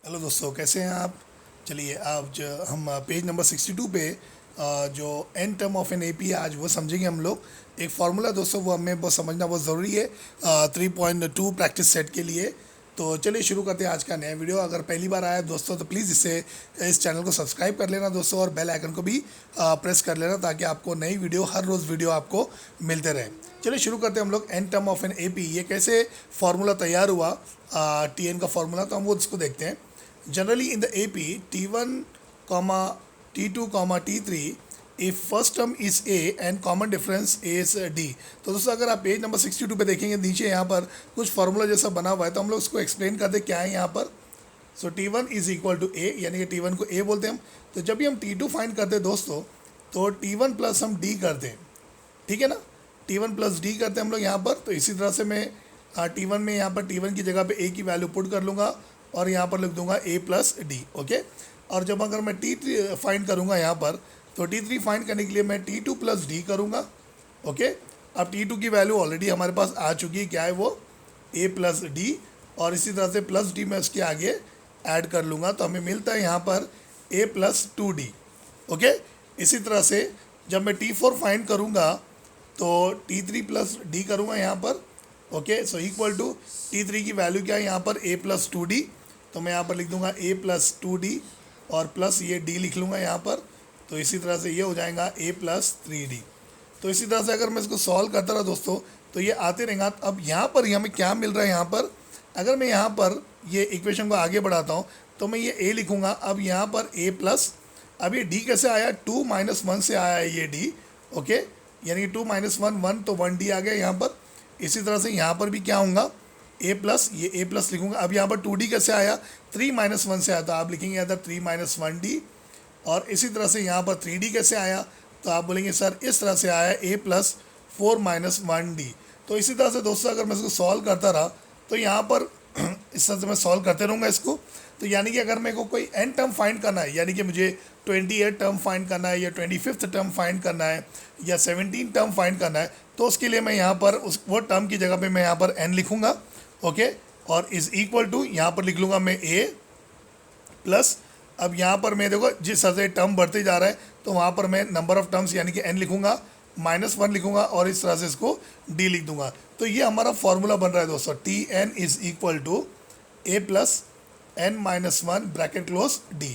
Hello दोस्तों, कैसे हैं आप। चलिए आप हम पेज नंबर 62 पे जो n term of an AP है आज वो समझेंगे हम लोग। एक फार्मूला दोस्तों वो हमें बहुत समझना बहुत ज़रूरी है 3.2 प्रैक्टिस सेट के लिए। तो चलिए शुरू करते हैं आज का नया वीडियो। अगर पहली बार आया है दोस्तों तो प्लीज़ इस चैनल को सब्सक्राइब कर लेना दोस्तों, और बेल आइकन को भी प्रेस कर लेना ताकि आपको नई वीडियो हर रोज़ वीडियो आपको मिलते रहे। चलिए शुरू करते हैं हम लोग n term of an AP. ये कैसे फार्मूला तैयार हुआ टी एन का फार्मूला, तो हम वो इसको देखते हैं। Generally in the AP, T1, T2, T3, if first term is A and common difference is D। तो दोस्तों अगर आप पेज नंबर 62 पे देखेंगे नीचे यहाँ पर कुछ फार्मूला जैसा बना हुआ है, तो हम लोग उसको एक्सप्लेन करते हैं क्या है यहाँ पर। सो T1 इज इक्वल टू ए, यानी कि T1 को A बोलते हैं हम। तो जब भी हम T2 फाइंड करते हैं दोस्तों, तो T1 प्लस हम D करते हैं, ठीक है ना। T1 प्लस D करते हैं हम लोग यहाँ पर। तो इसी तरह से मैं T1 में यहाँ पर T1 की जगह पे A की वैल्यू पुट कर लूँगा और यहाँ पर लिख दूंगा A प्लस डी, ओके। और जब अगर मैं T3 फाइंड करूँगा यहाँ पर, तो T3 फाइंड करने के लिए मैं T2 प्लस डी करूँगा, ओके। अब T2 की वैल्यू ऑलरेडी हमारे पास आ चुकी है, क्या है वो A प्लस डी, और इसी तरह से प्लस डी मैं उसके आगे ऐड कर लूँगा, तो हमें मिलता है यहाँ पर A प्लस 2D, ओके। इसी तरह से जब मैं T4 फाइंड करूँगा तो T3 प्लस डी करूँगा यहाँ पर, okay. So equal to T3 की वैल्यू क्या है यहाँ पर A प्लस 2D, तो मैं यहाँ पर लिख दूंगा A प्लस 2D और प्लस ये D लिख लूँगा यहाँ पर। तो इसी तरह से ये हो जाएगा A प्लस 3D। तो इसी तरह से अगर मैं इसको सॉल्व करता रहा दोस्तों तो ये आते रहेगा। अब यहाँ पर हमें क्या मिल रहा है यहाँ पर, अगर मैं यहाँ पर ये इक्वेशन को आगे बढ़ाता हूँ तो मैं ये A लिखूँगा। अब यहाँ पर A प्लस, अब ये D कैसे आया, 2 - 1 से आया है ये D, ओके। यानी कि 2 - 1 1, तो 1D आ गया यहाँ पर। इसी तरह से यहाँ पर भी क्या होगा, A प्लस, ये A प्लस लिखूंगा। अब यहाँ पर 2D कैसे आया, 3 - 1 से आया, तो आप लिखेंगे इधर 3 - 1D। और इसी तरह से यहाँ पर 3D कैसे आया, तो आप बोलेंगे सर इस तरह से आया A प्लस 4 - 1D। तो इसी तरह से दोस्तों अगर मैं इसको सॉल्व करता रहा तो यहाँ पर इस तरह से मैं सॉल्व करते रहूँगा इसको। तो यानी कि अगर मेरे को कोई n टर्म फाइंड करना है, यानी कि मुझे 28 टर्म फाइंड करना है या 25th टर्म फाइंड करना है या 17 टर्म फाइंड करना है, तो उसके लिए मैं यहाँ पर वो टर्म की जगह पे मैं यहाँ पर n लिखूँगा, ओके। और इज़ इक्वल टू यहाँ पर लिख लूँगा मैं A प्लस, अब यहाँ पर मैं देखो जिस तरह से टर्म बढ़ते जा रहा है तो वहाँ पर मैं नंबर ऑफ टर्म्स यानी कि n लिखूँगा, -1 लिखूँगा और इस तरह से इसको D लिख दूँगा। तो ये हमारा फॉर्मूला बन रहा है दोस्तों, Tn is equal to A plus n-1 bracket close D।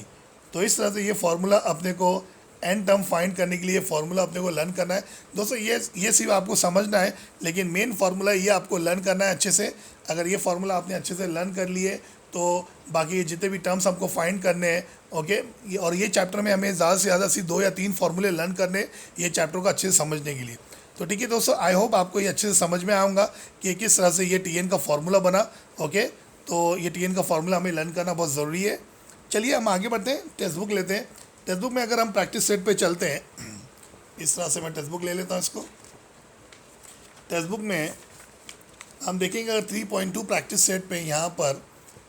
तो इस तरह से ये फार्मूला अपने को n टर्म फाइंड करने के लिए फार्मूला अपने को लर्न करना है दोस्तों। ये सिर्फ आपको समझना है, लेकिन मेन फार्मूला ये आपको लर्न करना है अच्छे से। अगर ये फार्मूला आपने अच्छे से लर्न कर लिए तो बाकी जितने भी टर्म्स हमको फाइंड करने हैं, ओके। और ये चैप्टर में हमें ज़्यादा से ज़्यादा सिर्फ 2 या 3 फार्मूले लर्न करने, ये चैप्टर को अच्छे से समझने के लिए। तो ठीक है दोस्तों, आई होप आपको ये अच्छे से समझ में आऊँगा कि किस तरह से ये TN का फार्मूला बना, ओके। तो ये TN का फार्मूला हमें लर्न करना बहुत ज़रूरी है। चलिए हम आगे बढ़ते हैं, टेक्स्ट बुक लेते हैं। टेक्स्ट बुक में अगर हम प्रैक्टिस सेट पे चलते हैं, इस तरह से मैं टेक्स्ट बुक ले लेता हूँ इसको। टेक्स्ट बुक में हम देखेंगे अगर 3.2 प्रैक्टिस सेट पे यहाँ पर,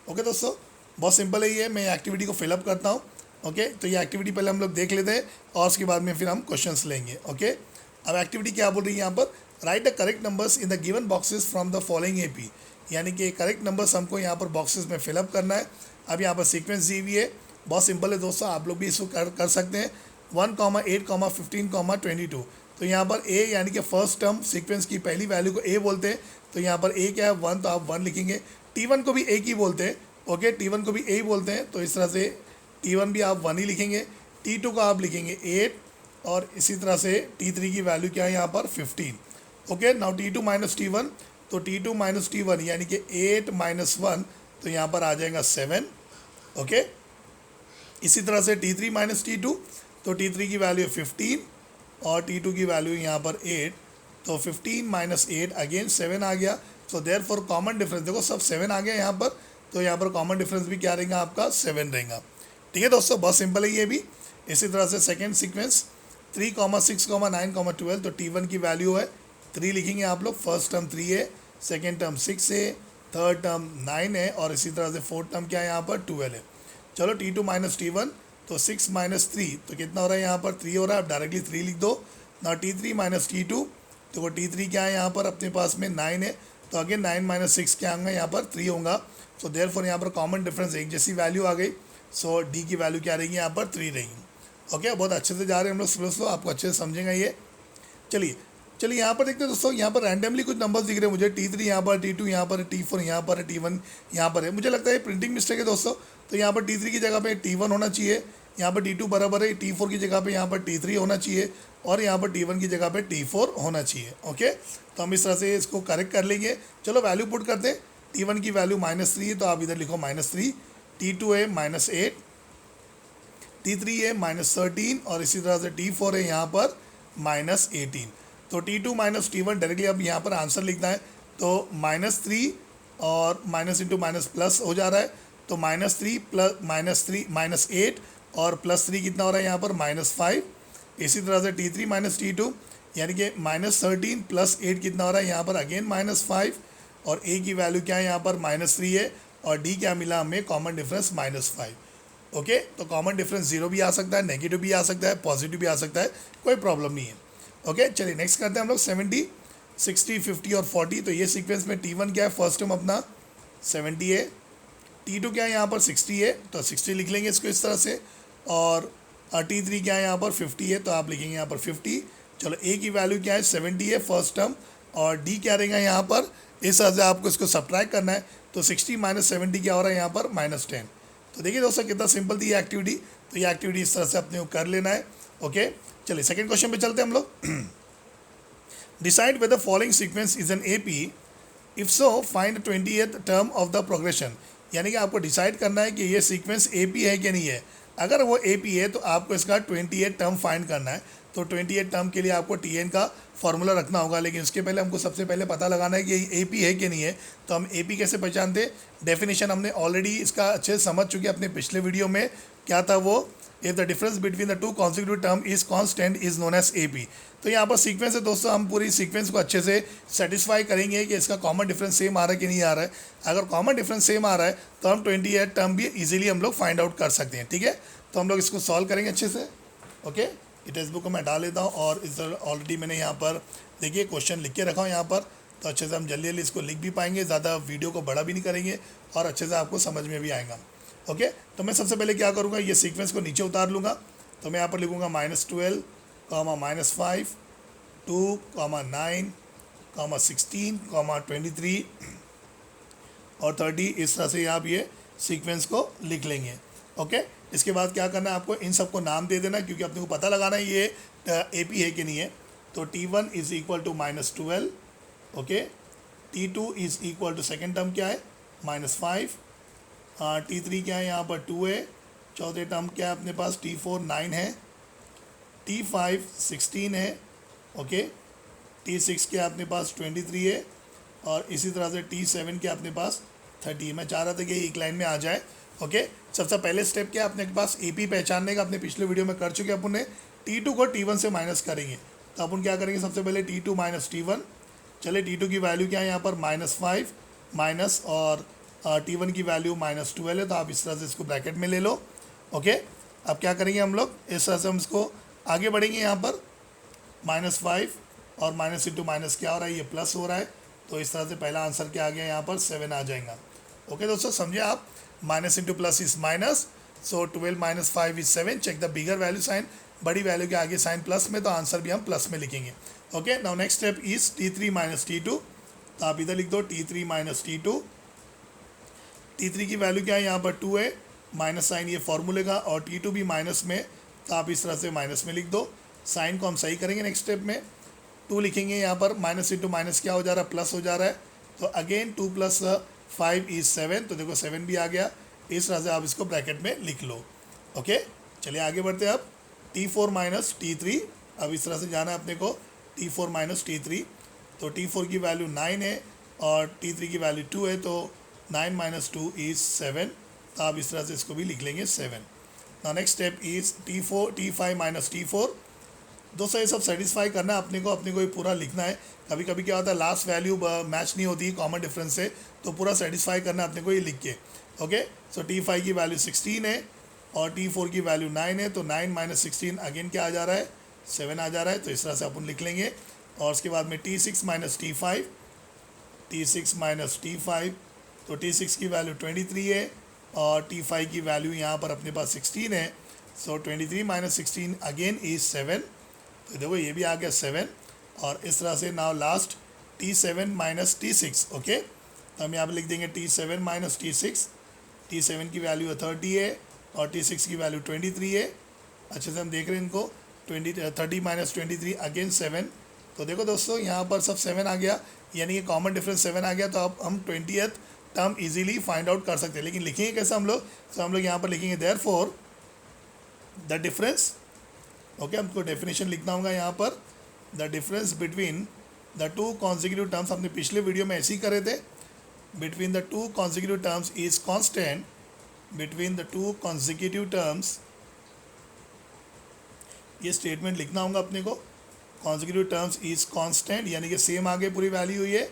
ओके दोस्तों, बहुत सिंपल है ये। मैं एक्टिविटी को फिलअप करता हूँ, ओके। तो ये एक्टिविटी पहले हम लोग देख लेते हैं और उसके बाद में फिर हम क्वेश्चंस लेंगे, ओके। अब एक्टिविटी क्या बोल रही है यहाँ पर, right the correct numbers in the given boxes from the following AP, यानी कि करेक्ट नंबर्स हमको यहाँ पर बॉक्सेस में फिलअप करना है। अब यहाँ पर सीक्वेंस दी हुई है, बहुत सिंपल है दोस्तों, आप लोग भी इसको कर सकते हैं। 1, 8, 15, 22। तो यहाँ पर A यानी कि फर्स्ट टर्म सीक्वेंस की पहली वैल्यू को A बोलते हैं। तो यहाँ पर A क्या है, 1, तो आप 1 लिखेंगे। T1 को भी A की बोलते हैं, ओके। T1 को भी A ही बोलते हैं, तो इस तरह से T1 भी आप 1 ही लिखेंगे। T2 को आप लिखेंगे 8, और इसी तरह से T3 की वैल्यू क्या है यहाँ पर 15, ओके। नाउ T2 - T1, तो T2 - T1 यानी कि 8 - 1, तो यहाँ पर आ जाएगा 7, ओके। इसी तरह से T3 - T2, तो T3 की वैल्यू 15 और T2 की वैल्यू यहाँ पर 8, तो 15 - 8 अगेन 7 आ गया। So therefore common difference, देखो सब 7 आ गया यहाँ पर, तो यहाँ पर कॉमन डिफरेंस भी क्या रहेगा आपका 7 रहेगा, ठीक है दोस्तों। बहुत सिंपल है ये भी। इसी तरह से सेकेंड सीक्वेंस 3, 6, 9, 12, तो T1 की वैल्यू है 3 लिखेंगे आप लोग। फर्स्ट टर्म 3 है, सेकेंड टर्म 6 है, थर्ड टर्म 9 है, और इसी तरह से फोर्थ टर्म क्या है यहाँ पर 12 है। चलो T2 - T1, तो 6 - 3, तो कितना हो रहा है यहाँ पर 3 हो रहा है। आप डायरेक्टली 3 लिख दो ना। T3 - T2, तो T3 क्या है यहाँ पर अपने पास में 9 है, तो अगेन 9 - 6 क्या होगा यहाँ पर 3 होगा। सो देयरफॉर यहाँ पर कॉमन डिफरेंस एक जैसी वैल्यू आ गई। सो डी की वैल्यू क्या रहेगी यहाँ पर 3 रहेगी। ओके, बहुत अच्छे से जा रहे हैं हम लोग, स्लो स्लो, आपको अच्छे से समझेंगे ये। चलिए चलिए यहाँ पर देखते हैं दोस्तों, यहाँ पर रैंडमली कुछ नंबर्स दिख रहे हैं मुझे, T3 यहाँ पर, T2 यहाँ पर, T4 यहाँ पर, T1 यहाँ पर है। मुझे लगता है प्रिंटिंग मिस्टेक है दोस्तों। तो यहाँ पर T3 की जगह पे T1 होना चाहिए, यहाँ पर T2 बराबर है T4 की जगह पे यहाँ पर T3 होना चाहिए, और यहाँ पर T1 की जगह पे T4 होना चाहिए। ओके, तो हम इस तरह से इसको करेक्ट कर लेंगे। चलो वैल्यू पुट करते हैं। T1 की वैल्यू -3 है, तो आप इधर लिखो -3, T2 है -8, T3 है -13, और इसी तरह से T4 है यहाँ पर -18। तो T2 - T1 डायरेक्टली अब यहाँ पर आंसर लिखना है। तो -3 और माइनस इंटू माइनस प्लस हो जा रहा है, तो -3 प्लस -8 और +3 कितना हो रहा है यहाँ पर -5। इसी तरह से T3 - T2 यानी कि -13 + 8 कितना हो रहा है यहाँ पर अगेन -5, और A की वैल्यू क्या है यहाँ पर -3 है, और D क्या मिला हमें, कॉमन डिफरेंस -5। ओके, तो कॉमन डिफरेंस 0 भी आ सकता है, नेगेटिव भी आ सकता है, पॉजिटिव भी आ सकता है, कोई प्रॉब्लम नहीं है। ओके, चलिए नेक्स्ट करते हैं हम लोग 70, 60, 50 और 40। तो ये सीक्वेंस में T1 क्या है, फर्स्ट टर्म अपना 70 है, T2 क्या है यहाँ पर 60 है, तो 60 लिख लेंगे इसको इस तरह से, और T3 क्या है यहाँ पर 50 है, तो आप लिखेंगे यहाँ पर 50। चलो A की वैल्यू क्या है 70 है फर्स्ट टर्म, और D क्या रहेगा यहाँ पर, इस तरह से आपको इसको सब्ट्रैक्ट करना है। तो 60 - 70 क्या हो रहा है यहाँ पर -10। तो देखिए दोस्तों कितना सिंपल थी ये एक्टिविटी। तो ये एक्टिविटी इस तरह से अपने को कर लेना है। ओके, चलिए सेकंड क्वेश्चन पे चलते हैं हम लोग। Decide whether following sequence is an AP, if so find 20th term of the progression. यानी कि आपको डिसाइड करना है कि ये सीक्वेंस AP है कि नहीं है। अगर वो AP है तो आपको इसका 20th टर्म फाइंड करना है। तो 20th टर्म के लिए आपको TN का फॉर्मूला रखना होगा, लेकिन उसके पहले हमको सबसे पहले पता लगाना है कि ये AP है कि नहीं है। तो हम AP कैसे पहचानते, डेफिनेशन हमने ऑलरेडी इसका अच्छे से समझ चुके अपने पिछले वीडियो में। क्या था वो, if the difference between the two consecutive term is constant is known as AP। तो यहाँ पर सीक्वेंस है दोस्तों, हम पूरी सीक्वेंस को अच्छे से सेटिस्फाई करेंगे कि इसका कॉमन डिफरेंस सेम आ रहा है कि नहीं आ रहा है। अगर कॉमन डिफरेंस सेम आ रहा है तो हम 20th टर्म भी इजीली हम लोग फाइंड आउट कर सकते हैं। ठीक है, तो हम लोग इसको सॉल्व करेंगे अच्छे से। ओके, ये टेक्स्ट बुक को मैं डाल लेता हूँ, और इस ऑलरेडी मैंने यहाँ पर देखिए क्वेश्चन लिख के रखा हूँ यहाँ पर, तो अच्छे से हम जल्दी जल्दी इसको लिख भी पाएंगे, ज़्यादा वीडियो को बड़ा भी नहीं करेंगे, और अच्छे से आपको समझ में भी आएगा। ओके, तो मैं सबसे पहले क्या करूँगा, ये सीक्वेंस को नीचे उतार लूँगा। तो मैं यहाँ पर लिखूँगा -12, -5, 2, 9, 16, 23 और 30। इस तरह से आप ये सीक्वेंस को लिख लेंगे। ओके, इसके बाद क्या करना है, आपको इन सबको नाम दे देना, क्योंकि अपने को पता लगाना है ये AP है कि नहीं है। तो T1 is equal to -12। Okay, T2 is equal to second term क्या है -5, T3 क्या है यहाँ पर 2 है, चौथे टर्म क्या है अपने पास T4 9 है, T5 16 है। ओके, T6 क्या अपने पास 23 है, और इसी तरह से T7 क्या अपने पास 30 है। मैं चाह रहा था कि एक लाइन में आ जाए। ओके, सबसे पहले स्टेप क्या अपने पास AP पहचानने का, अपने पिछले वीडियो में कर चुके अपन ने। T2 को T1 से माइनस करेंगे, तो अपन क्या करेंगे, सबसे पहले T2 - T1। चले T2 की वैल्यू क्या है यहाँ पर -5 माइनस, और T1 की वैल्यू -12 है, तो आप इस तरह से इसको ब्रैकेट में ले लो। ओके, अब क्या करेंगे हम लोग, इस तरह से हम इसको आगे बढ़ेंगे। यहाँ पर -5 और माइनस इंटू माइनस क्या हो रहा है, ये प्लस हो रहा है, तो इस तरह से पहला आंसर क्या आ गया यहाँ पर 7 आ जाएगा। ओके दोस्तों, समझे आप, minus into plus is minus, so 12 - 5 is 7। Check the bigger value sign, बड़ी वैल्यू के आगे साइन प्लस में, तो आंसर भी हम प्लस में लिखेंगे। Okay, now next step is T3 - T2। तो आप इधर लिख दो T3 - T2। T3 की वैल्यू क्या है यहाँ पर 2 है, माइनस साइन ये फॉर्मूले का, और T2 भी माइनस में, तो आप इस तरह से माइनस में लिख दो। साइन को हम सही करेंगे नेक्स्ट स्टेप में, 2 लिखेंगे यहाँ पर, माइनस इंटू माइनस क्या हो जा रहा है, प्लस हो जा रहा है, तो अगेन 2 + 5 इज 7, तो देखो 7 भी आ गया। इस तरह से आप इसको ब्रैकेट में लिख लो। ओके, चलिए आगे बढ़ते हैं। अब T4 - T3, अब इस तरह से जाना है अपने को, T4 - T3। तो T4 की वैल्यू 9 है, और T3 की वैल्यू 2 है, तो 9 - 2 इज़ 7, तो आप इस तरह से इसको भी लिख लेंगे 7। Now next step is T5 - T4। दोस्तों ये सब सेटिस्फाई करना है अपने को ये पूरा लिखना है। कभी कभी क्या होता है, लास्ट वैल्यू मैच नहीं होती कॉमन डिफरेंस से, तो पूरा सेटिस्फाई करना है अपने को ये लिख के। ओके, सो T5 की वैल्यू 16 है, और T4 की वैल्यू 9 है, तो 9 - 16 अगेन क्या आ जा रहा है, 7 आ जा रहा है, तो इस तरह से अपन लिख लेंगे। और उसके बाद में T6 - T5, T6 - T5, तो T6 की वैल्यू 23 है और T5 की वैल्यू यहाँ पर अपने पास 16 है। सो 23 माइनस 16 अगेन इज 7। तो देखो ये भी आ गया 7। और इस तरह से now last T7 minus T6। Okay, तो हम यहाँ पर लिख देंगे T7 माइनस T6। T7 की वैल्यू 30 है और T6 की वैल्यू 23 है। अच्छे से हम देख रहे हैं इनको। 30 माइनस 23 अगेन 7। तो देखो दोस्तों यहाँ पर सब 7 आ गया, यानी कि कॉमन डिफरेंस 7 आ गया। तो अब हम 20th term easily find out कर सकते हैं। लेकिन लिखेंगे कैसे हम लोग? तो हम लोग यहाँ पर लिखेंगे देयरफॉर द डिफरेंस। ओके, हमको डेफिनेशन लिखना होगा यहाँ पर। The difference between the two consecutive terms, हमने पिछले वीडियो में ऐसे ही करे थे। Between the two consecutive terms is constant. Between the two consecutive terms, ये स्टेटमेंट लिखना होगा अपने को। कॉन्जिक्यूटिव टर्म्स इज कांस्टेंट, यानी कि सेम आगे पूरी वैल्यू हुई है।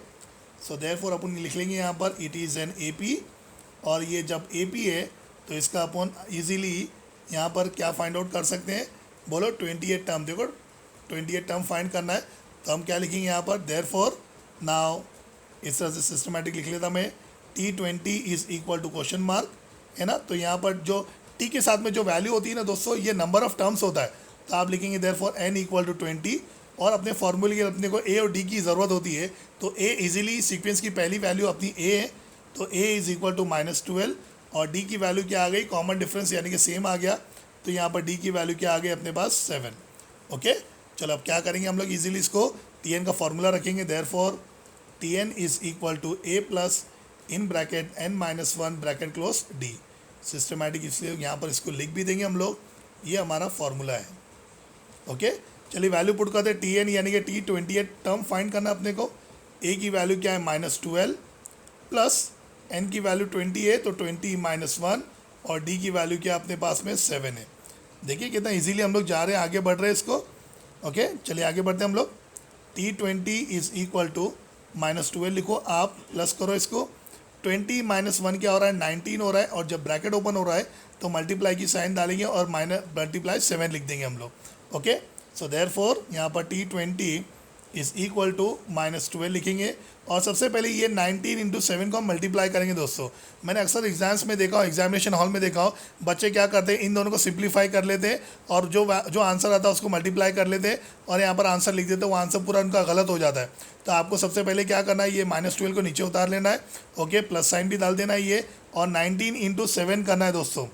सो देयरफॉर अपन लिख लेंगे यहाँ पर इट इज़ एन एपी। और ये जब एपी है तो इसका अपन इजीली यहाँ पर क्या फाइंड आउट कर सकते हैं? बोलो 28 टर्म। देखो 28 टर्म फाइंड करना है, तो हम क्या लिखेंगे यहाँ पर? देयरफॉर नाउ इस तरह से सिस्टमेटिक लिख लेता मैं। T20 is equal to question mark, है ना। तो यहाँ पर जो टी के साथ में जो वैल्यू होती है ना दोस्तों, ये नंबर ऑफ टर्म्स होता है। तो आप लिखेंगे देयरफॉर n इक्वल टू 20। और अपने फॉर्मूले के अपने को a और d की ज़रूरत होती है। तो a इजीली सीक्वेंस की पहली वैल्यू अपनी a है, तो a इज़ इक्वल टू -12। और d की वैल्यू क्या आ गई? कॉमन डिफरेंस, यानी कि सेम आ गया। तो यहाँ पर d की वैल्यू क्या आ गई अपने पास? 7। ओके, चलो अब क्या करेंगे हम लोग? इजीली इसको Tn का फॉर्मूला रखेंगे। Therefore Tn is equal to a plus in bracket n-1 bracket close d। Systematic इसलिए यहाँ पर इसको लिख भी देंगे हम लोग। ये हमारा फॉर्मूला है। ओके, चलिए वैल्यू पुट करते हैं। Tn यानी कि T28 टर्म फाइंड करना अपने को। a की वैल्यू क्या है? -12 प्लस n की वैल्यू 20 है, तो 20 माइनस 1। और d की वैल्यू क्या अपने पास में? 7 है। देखिए कितना इजीली हम लोग जा रहे हैं, आगे बढ़ रहे हैं इसको। ओके, चलिए आगे बढ़ते हैं हम लोग। T20 इज़ इक्वल टू -12 लिखो आप, प्लस करो इसको। 20 माइनस 1 क्या हो रहा है? 19 हो रहा है। और जब ब्रैकेट ओपन हो रहा है तो मल्टीप्लाई की साइन डालेंगे और मल्टीप्लाई 7 लिख देंगे हम लोग। ओके, सो देयरफॉर यहाँ पर T20 इज़ इक्वल टू -12 लिखेंगे। और सबसे पहले ये 19 इंटू 7 को हम मल्टीप्लाई करेंगे दोस्तों। मैंने अक्सर एग्जाम्स में देखा हो, एग्जामिनेशन हॉल में देखा हो, बच्चे क्या करते हैं? इन दोनों को सिंप्लीफाई कर लेते हैं और जो आंसर आता है उसको मल्टीप्लाई कर लेते हैं और यहाँ पर आंसर लिख देते हैं। वो आंसर पूरा उनका गलत हो जाता है। तो आपको सबसे पहले क्या करना है? ये -12 को नीचे उतार लेना है। ओके, प्लस साइन भी डाल देना है ये। और 19 इंटू 7 करना है दोस्तों।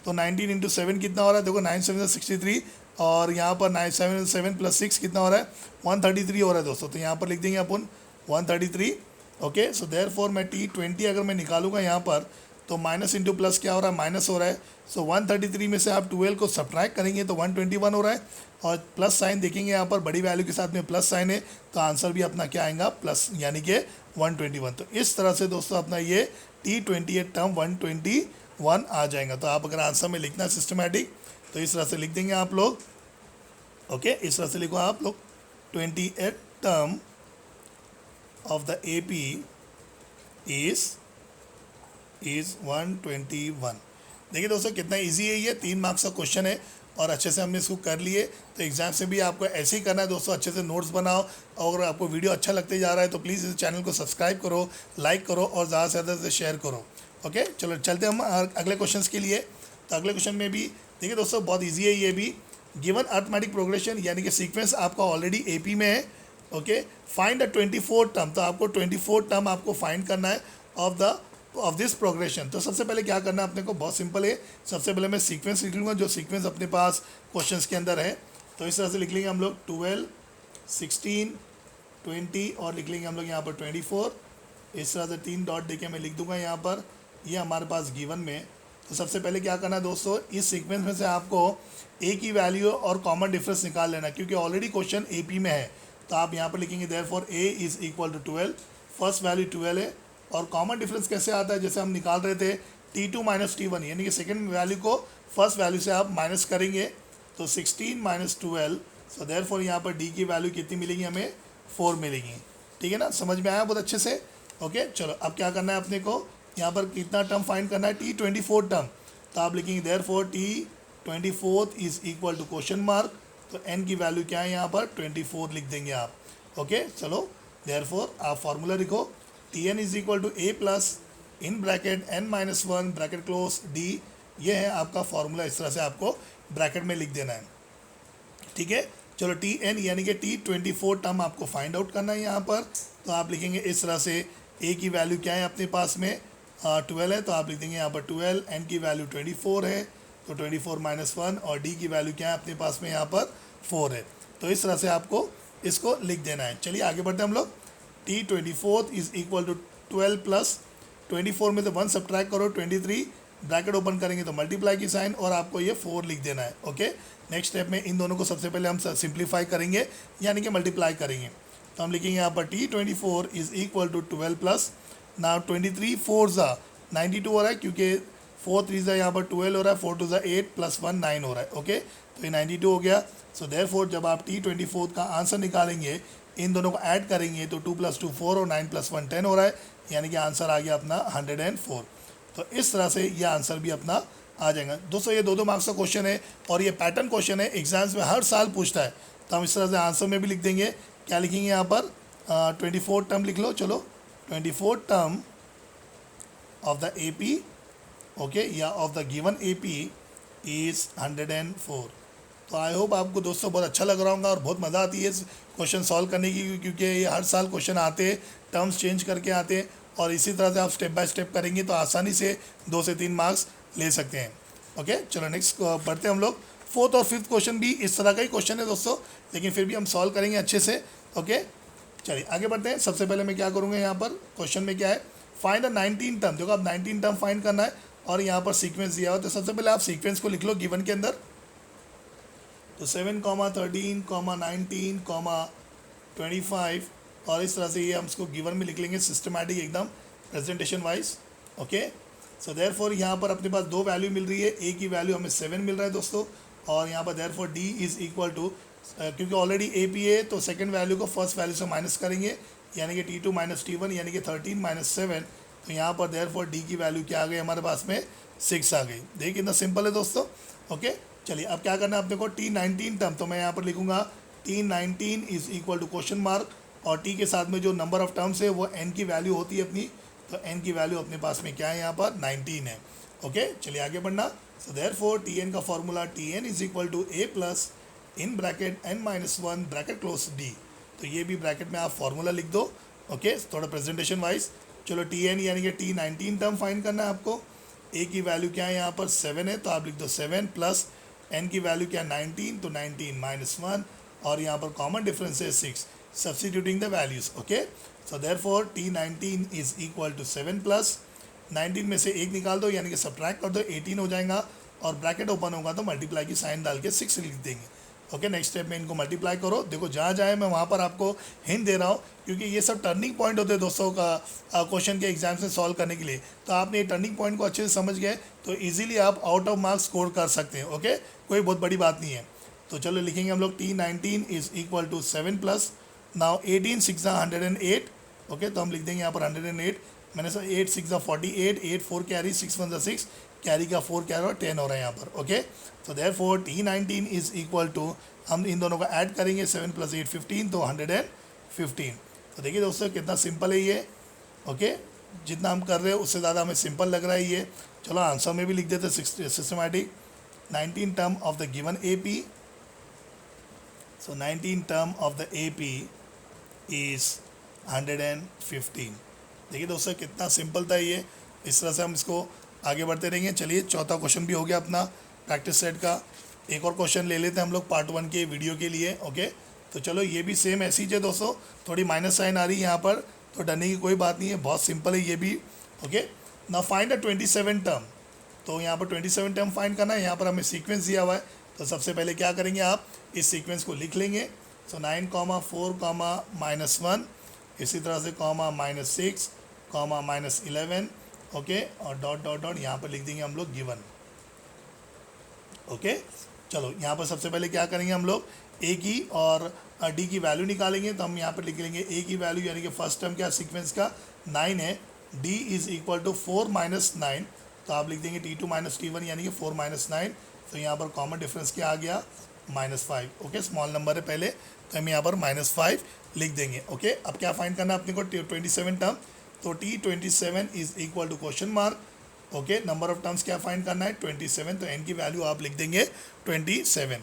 तो 19 इंटू 7 कितना हो रहा है? देखो 9 7 63। और यहाँ पर 7 प्लस 6 कितना हो रहा है? 133 हो रहा है दोस्तों। तो यहाँ पर लिख देंगे अपन 133। ओके, सो देयरफॉर मैं T20 अगर मैं निकालूंगा यहाँ पर, तो माइनस इंटू प्लस क्या हो रहा है? माइनस हो रहा है। सो 133 में से आप 12 को सब्ट्रैक्ट करेंगे तो 121 हो रहा है। और प्लस साइन देखेंगे यहाँ पर, बड़ी वैल्यू के साथ में प्लस साइन है, तो आंसर भी अपना क्या आएगा? प्लस, यानी कि 121। तो इस तरह से दोस्तों अपना ये T28 टर्म 121 आ जाएगा। तो आप अगर आंसर में लिखना है सिस्टमेटिक, तो इस तरह से लिख देंगे आप लोग। ओके, इस तरह से लिखो आप लोग। 28 term of the AP is 121। देखिए दोस्तों कितना इजी है ये, 3 मार्क्स का क्वेश्चन है और अच्छे से हमने इसको कर लिए। तो एग्जाम से भी आपको ऐसे ही करना है दोस्तों, अच्छे से नोट्स बनाओ। और अगर आपको वीडियो अच्छा लगते जा रहा है तो प्लीज़ इस चैनल को सब्सक्राइब करो, लाइक करो और ज़्यादा से ज़्यादा से शेयर करो। ओके, चलो चलते हम अगले क्वेश्चन के लिए। तो अगले क्वेश्चन में भी देखिए दोस्तों बहुत ईजी है ये भी। गिवन अर्थमेटिक प्रोग्रेशन, यानी कि सीक्वेंस आपका ऑलरेडी AP में है। Okay, find the 24 term. तो आपको 24 टर्म आपको फाइंड करना है ऑफ दिस प्रोग्रेशन। तो सबसे पहले क्या करना है अपने को? बहुत सिंपल है। सबसे पहले मैं सीक्वेंस लिख लूँगा, जो सीक्वेंस अपने पास क्वेश्चंस के अंदर है। तो इस तरह से लिख लेंगे हम लोग 12, 16, 20 और लिख लेंगे हम लोग यहाँ पर 24। इस तरह से 3 डॉट देके मैं लिख दूंगा यहाँ पर, ये हमारे पास गिवन में। तो सबसे पहले क्या करना है दोस्तों? इस सीक्वेंस में से आपको a की वैल्यू और कॉमन डिफरेंस निकाल लेना, क्योंकि ऑलरेडी क्वेश्चन AP में है। तो आप यहाँ पर लिखेंगे therefore a is equal to 12। First value 12 है। और कॉमन डिफरेंस कैसे आता है? जैसे हम निकाल रहे थे T2 माइनस T1, यानी कि सेकेंड वैल्यू को फर्स्ट वैल्यू से आप माइनस करेंगे। तो 16 माइनस 12। सो देयरफॉर यहाँ पर d की वैल्यू कितनी मिलेगी? हमें 4 मिलेगी। ठीक है ना, समझ में आया बहुत अच्छे से? ओके, चलो अब क्या करना है अपने को? यहाँ पर कितना टर्म फाइंड करना है? T24 term. तो आप लिखेंगे therefore T24 is equal to question mark. तो n की वैल्यू क्या है यहाँ पर? 24 लिख देंगे आप। ओके, चलो देयरफॉर आप फार्मूला लिखो। Tn is equal to a plus in bracket n minus one bracket close D. ये है आपका फॉर्मूला, इस तरह से आपको ब्रैकेट में लिख देना है, ठीक है। चलो टी एन यानी कि T24 टर्म आपको फाइंड आउट करना है यहाँ पर। तो आप लिखेंगे इस तरह से, ए की वैल्यू क्या है अपने पास में 12 है, तो आप लिख देंगे यहाँ पर 12, एन की वैल्यू 24 है तो 24 माइनस वन, और डी की वैल्यू क्या है अपने पास में यहाँ पर 4 है। तो इस तरह से आपको इसको लिख देना है। चलिए आगे बढ़ते हैं हम लोग। T24 is equal to 12 plus 24 में से 1 सब्ट्रैक्ट करो 23, ब्रैकेट ओपन करेंगे तो मल्टीप्लाई की साइन, और आपको ये 4 लिख देना है। ओके, नेक्स्ट स्टेप में इन दोनों को सबसे पहले हम सिंप्लीफाई करेंगे यानी कि मल्टीप्लाई करेंगे। तो हम लिखेंगे यहाँ पर T24 is equal to 12 plus, now 23 4 ज़ा 92 हो रहा है, क्योंकि 4 3 ज़ा यहाँ पर 12 हो रहा है, 4 2 ज़ा 8 प्लस 1 9 हो रहा है। ओके, तो ये 92 हो गया। सो देयरफॉर जब आप T24 का आंसर निकालेंगे, इन दोनों को ऐड करेंगे तो 2 + 2 4 और 9 + 1 10 हो रहा है, यानी कि आंसर आ गया अपना 104। तो इस तरह से ये आंसर भी अपना आ जाएगा। दोस्तों ये 2 मार्क्स का क्वेश्चन है और ये पैटर्न क्वेश्चन है, एग्जाम्स में हर साल पूछता है। तो हम इस तरह से आंसर में भी लिख देंगे। क्या लिखेंगे यहाँ पर 24 टर्म लिख लो। चलो 24 term of the AP, okay, या of the given AP is 104। तो आई होप आपको दोस्तों बहुत अच्छा लग रहा होगा और बहुत मज़ा आती है इस क्वेश्चन सॉल्व करने की, क्योंकि ये हर साल क्वेश्चन आते हैं, टर्म्स चेंज करके आते हैं, और इसी तरह से आप स्टेप बाय स्टेप करेंगे तो आसानी से 2 से 3 मार्क्स ले सकते हैं। ओके, चलो नेक्स्ट पढ़ते हैं हम लोग। 4th और 5th क्वेश्चन भी इस तरह का ही क्वेश्चन है दोस्तों, लेकिन फिर भी हम सॉल्व करेंगे अच्छे से। ओके, चलिए आगे बढ़ते हैं। सबसे पहले मैं क्या करूँगा, यहाँ पर क्वेश्चन में क्या है, फाइंड द 19 टर्म। देखो आप 19 टर्म फाइंड करना है और यहाँ पर सीक्वेंस दिया हुआ, तो सबसे पहले आप सीक्वेंस को लिख लो गिवन के अंदर। तो 7, 13, 19, 25, और इस तरह से ये हम इसको गिवन में लिख लेंगे सिस्टमैटिक एकदम presentation wise. Okay, so therefore यहाँ पर अपने पास 2 वैल्यू मिल रही है। ए की वैल्यू हमें 7 मिल रहा है दोस्तों, और यहाँ पर therefore D is equal to, क्योंकि ऑलरेडी AP है तो सेकंड वैल्यू को फर्स्ट वैल्यू से माइनस करेंगे, यानी कि T2 - T1 यानी कि 13 - 7। तो यहाँ पर देयरफॉर डी की वैल्यू क्या आ गई हमारे पास में 6 आ गई। देखिए कितना सिंपल है दोस्तों। ओके, चलिए अब क्या करना है अपने को, T19 टर्म, तो मैं यहाँ पर लिखूँगा T19 is equal to question mark, और टी के साथ में जो नंबर ऑफ टर्म्स है वो n की वैल्यू होती है अपनी, तो n की वैल्यू अपने पास में क्या है यहाँ पर 19 है। ओके, चलिए आगे बढ़ना। सो देयरफॉर Tn का formula Tn is equal to A plus in bracket n-1 bracket close D। तो ये भी ब्रैकेट में आप फॉर्मूला लिख दो। ओके, थोड़ा प्रेजेंटेशन वाइज। चलो Tn यानी कि T19 टर्म फाइंड करना है आपको। A की वैल्यू क्या है यहाँ पर 7 है, तो आप लिख दो 7 प्लस n की वैल्यू क्या है 19, तो 19 - 1, और यहाँ पर कॉमन डिफरेंस है 6, substituting the values. Okay, so therefore T19 is equal to 7 plus 19 में से 1 निकाल दो यानी कि सब्ट्रैक्ट कर दो, 18 हो जाएगा, और ब्रैकेट ओपन होगा तो मल्टीप्लाई की साइन डाल के 6 लिख देंगे। ओके, नेक्स्ट स्टेप में इनको मल्टीप्लाई करो। देखो जहाँ जाए मैं वहाँ पर आपको हिंट दे रहा हूँ, क्योंकि ये सब टर्निंग पॉइंट होते हैं दोस्तों का क्वेश्चन के एग्जाम से सॉल्व करने के लिए। तो आपने ये टर्निंग पॉइंट को अच्छे से समझ गए तो ईजिली आप आउट ऑफ मार्क्स स्कोर कर सकते हैं। ओके, कोई बहुत बड़ी बात नहीं है। तो चलो लिखेंगे हम लोग T19 is equal to 7 plus, now 18 6 108। Okay, तो हम लिख देंगे यहाँ पर 108, मैंने सर 8 6 48, 8 4 कैरी, 6 1 6 कैरी का 4 कैरी और 10 हो रहा है यहाँ पर। ओके, तो therefore T19 is equal to, हम इन दोनों को ऐड करेंगे 7 + 8 15, तो 115। तो देखिए दोस्तों कितना सिंपल है ये। ओके, जितना हम कर रहे हैं उससे ज़्यादा हमें सिंपल लग रहा है ये। चलो आंसर में भी लिख देते systematic 19 term of the given AP। So 19 term of the AP is 115। देखिए दोस्तों कितना सिंपल था ये। इस तरह से हम इसको आगे बढ़ते रहेंगे। चलिए चौथा क्वेश्चन भी हो गया अपना प्रैक्टिस सेट का। एक और क्वेश्चन ले लेते हैं हम लोग पार्ट 1 के वीडियो के लिए। ओके, तो चलो ये भी सेम ऐसी है दोस्तों, थोड़ी माइनस साइन आ रही है यहाँ पर, तो डरने की कोई बात नहीं है, बहुत सिंपल है ये भी। Okay, now find the 27 term. तो यहाँ पर 27 टर्म फाइंड करना है। यहाँ पर हमें सीक्वेंस दिया हुआ है, तो सबसे पहले क्या करेंगे आप इस सीक्वेंस को लिख लेंगे। सो 9, 4, -1, इसी तरह से -6, -11। ओके, और डॉट डॉट डॉट यहाँ पर लिख देंगे हम लोग गिवन। ओके, चलो यहाँ पर सबसे पहले क्या करेंगे हम लोग ए की और डी की वैल्यू निकालेंगे। तो हम यहाँ पर लिख लेंगे ए की वैल्यू यानी कि फर्स्ट टर्म क्या सीक्वेंस का 9 है, डी इज़ इक्वल टू 4 - 9, तो आप लिख देंगे T2 - T1 यानी कि 4 - 9। तो यहाँ पर कॉमन डिफरेंस क्या आ गया -5। ओके, स्मॉल नंबर है पहले, तो हम यहाँ पर -5 लिख देंगे। ओके, अब क्या फाइंड करना है अपने को 27 टर्म। तो T27 is equal to question mark, okay. Number of terms क्या फाइंड करना है 27, तो n की वैल्यू आप लिख देंगे 27।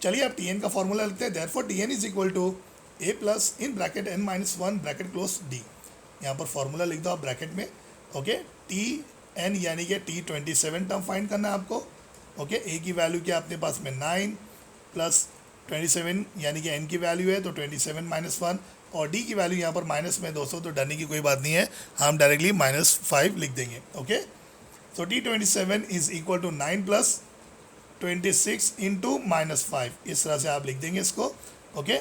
चलिए आप Tn का फॉर्मूला लिखते हैं। Therefore Tn is equal to a plus in bracket n minus 1 bracket close d। यहाँ पर फॉर्मूला लिख दो आप ब्रैकेट में, ओके। Tn यानी कि T27 टर्म फाइंड करना है आपको, ओके। a की वैल्यू क्या अपने पास में 9 प्लस 27 यानी कि n की वैल्यू है तो 27 माइनस 1, और d की वैल्यू यहाँ पर माइनस में दोस्तों, तो डरने की कोई बात नहीं है, हम डायरेक्टली -5 लिख देंगे, okay. So T27 is equal to 9 plus 26 into -5, इस तरह से आप लिख देंगे इसको, okay.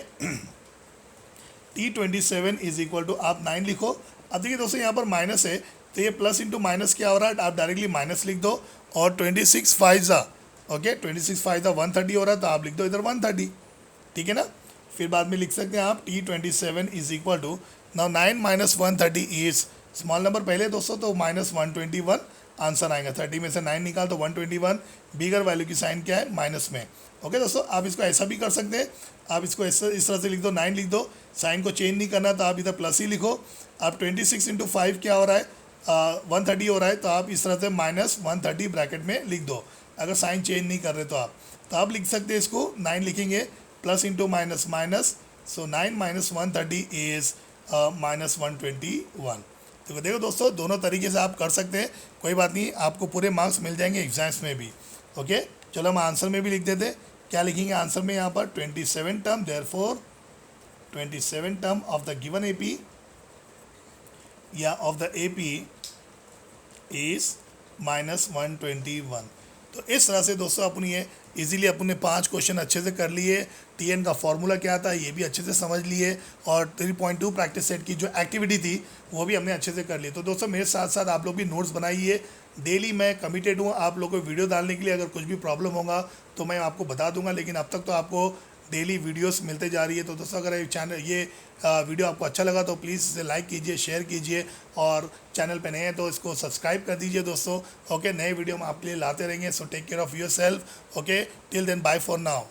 T27 is equal to आप 9 लिखो। अब देखिए दोस्तों यहाँ पर माइनस है, तो ये प्लस इंटू माइनस क्या हो रहा है, आप डायरेक्टली माइनस लिख दो, और 26 5 ओके 26 5 130 हो रहा है, तो आप लिख दो इधर 130, ठीक है ना। फिर बाद में लिख सकते हैं आप T27 is equal to, now 9 minus 130 is small number पहले दोस्तों, तो -121 आंसर आएगा। 30 में से 9 निकाल तो 121, बिगर वैल्यू की साइन क्या है माइनस में, ओके दोस्तों। आप इसको ऐसा भी कर सकते हैं, आप इसको इस तरह से लिख दो, 9 लिख दो, साइन को चेंज नहीं करना तो आप इधर प्लस ही लिखो। आप 26 इंटू 5 क्या हो रहा है 130 हो रहा है, तो आप इस तरह से -130 ब्रैकेट में लिख दो, अगर साइन चेंज नहीं कर रहे तो आप लिख सकते हैं इसको 9 लिखेंगे plus into minus minus, so 9 minus 130 is -121। तो देखो दोस्तों दोनों तरीके से आप कर सकते हैं, कोई बात नहीं, आपको पूरे मार्क्स मिल जाएंगे एग्जाम्स में भी, ओके। चलो हम आंसर में भी लिख देते हैं, क्या लिखेंगे आंसर में यहाँ पर 27 term, therefore 27 term of the given AP या ऑफ द एपी इज -121। तो इस तरह से दोस्तों अपनी ये इजीली अपने 5 क्वेश्चन अच्छे से कर लिए, टीएन का फॉर्मूला क्या था ये भी अच्छे से समझ लिए, और 3.2 प्रैक्टिस सेट की जो एक्टिविटी थी वो भी हमने अच्छे से कर ली। तो दोस्तों मेरे साथ साथ आप लोग भी नोट्स बनाइए, डेली मैं कमिटेड हूँ आप लोगों को वीडियो डालने के लिए। अगर कुछ भी प्रॉब्लम होगा तो मैं आपको बता दूंगा, लेकिन अब तक तो आपको डेली वीडियोस मिलते जा रही है। तो दोस्तों अगर ये वीडियो आपको अच्छा लगा तो प्लीज़ इसे लाइक कीजिए, शेयर कीजिए, और चैनल पे नए हैं तो इसको सब्सक्राइब कर दीजिए दोस्तों, ओके। नए वीडियो हम आपके लिए लाते रहेंगे, so take care of yourself, okay. Till then bye for now.